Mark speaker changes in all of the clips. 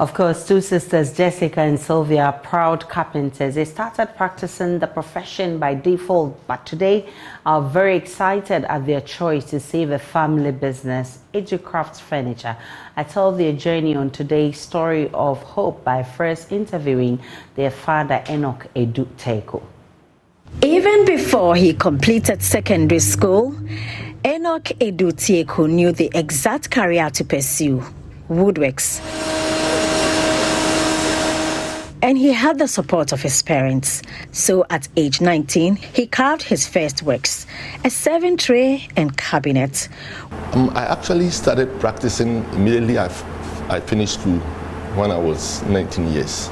Speaker 1: Of course, two sisters, Jessica and Sylvia, are proud carpenters. They started practicing the profession by default, but today are very excited at their choice to save a family business, EduCrafts Furniture. I tell their journey on today's story of hope by first interviewing their father, Enoch Edu Teko.
Speaker 2: Even before he completed secondary school, Enoch Edu Teko knew the exact career to pursue: woodworks. And he had the support of his parents. So at age 19, he carved his first works, a serving tray and cabinet.
Speaker 3: I actually started practicing immediately I finished school when I was 19 years.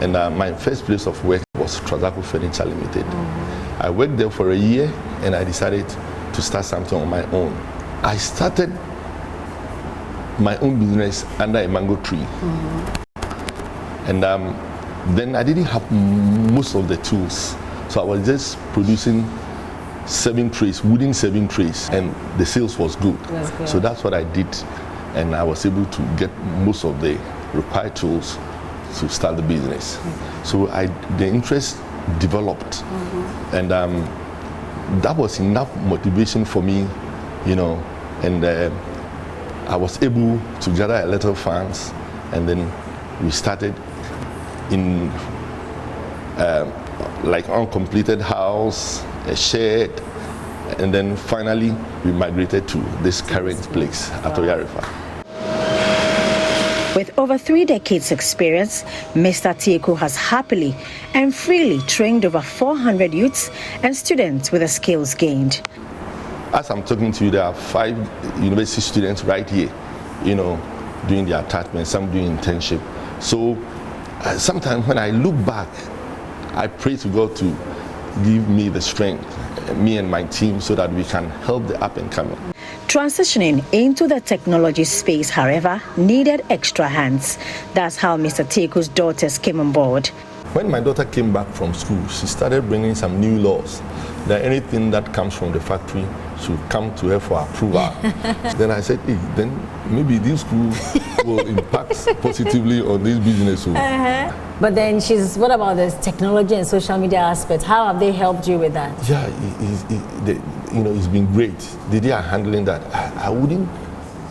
Speaker 3: And my first place of work was Transaco Furniture Limited. I worked there for a year and I decided to start something on my own. I started my own business under a mango tree. And then I didn't have most of the tools. So I was just producing serving trays, wooden serving trays, and the sales was good. So that's what I did. And I was able to get most of the required tools to start the business. So the interest developed. And that was enough motivation for me, you know, and I was able to gather a little funds, and then we started in like uncompleted house, a shed, and then finally we migrated to this current place at Oyarifa.
Speaker 2: With over 3 decades experience, Mr. Teko has happily and freely trained over 400 youths and students with the skills gained.
Speaker 3: As I'm talking to you, there are 5 university students right here, you know, doing their attachment, some doing internship. So sometimes when I look back, I pray to God to give me the strength, me and my team, so that we can help the up and coming.
Speaker 2: Transitioning into the technology space, however, needed extra hands. That's how Mr. Teko's daughters came on board.
Speaker 3: When my daughter came back from school, she started bringing some new laws that anything that comes from the factory should come to her for approval. Then I said, hey, then maybe this school will impact positively on this business.
Speaker 4: But then what about this technology and social media aspect? How have they helped you with that?
Speaker 3: Yeah, it's been great. They are handling that. I wouldn't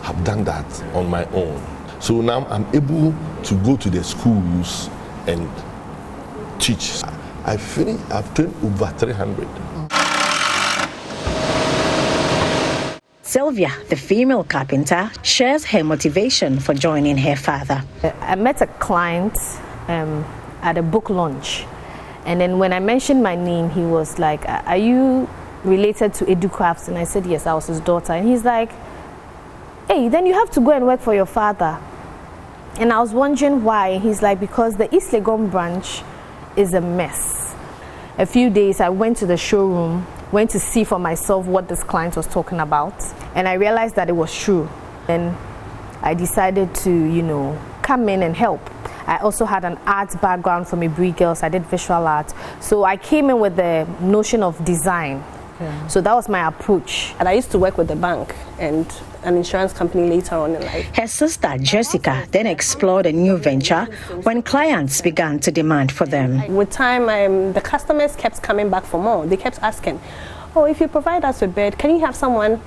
Speaker 3: have done that on my own. So now I'm able to go to the schools and teach. I've trained over 300.
Speaker 2: Sylvia, the female carpenter, shares her motivation for joining her father.
Speaker 5: I met a client at a book launch, and then when I mentioned my name, he was like, are you related to EduCrafts? And I said yes, I was his daughter. And he's like, hey, then you have to go and work for your father. And I was wondering why. He's like, because the East Legon branch is a mess. A few days I went to the showroom, went to see for myself what this client was talking about, and I realized that it was true. And I decided to, come in and help. I also had an art background from Ibri Girls. I did visual art. So I came in with the notion of design. So that was my approach.
Speaker 6: And I used to work with the bank and an insurance company later on in life.
Speaker 2: Her sister, Jessica, then explored a new venture when clients began to demand for them.
Speaker 6: With time, the customers kept coming back for more. They kept asking, oh, if you provide us with bed, can you have someone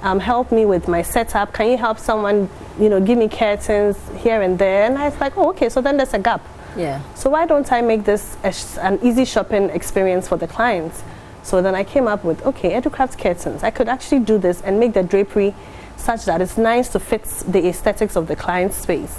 Speaker 6: help me with my setup? Can you help someone, give me curtains here and there? And I was like, oh, okay, so then there's a gap.
Speaker 4: Yeah.
Speaker 6: So why don't I make this an easy shopping experience for the clients? So then I came up with, okay, EduCrafts curtains. I could actually do this and make the drapery such that it's nice to fit the aesthetics of the client's space.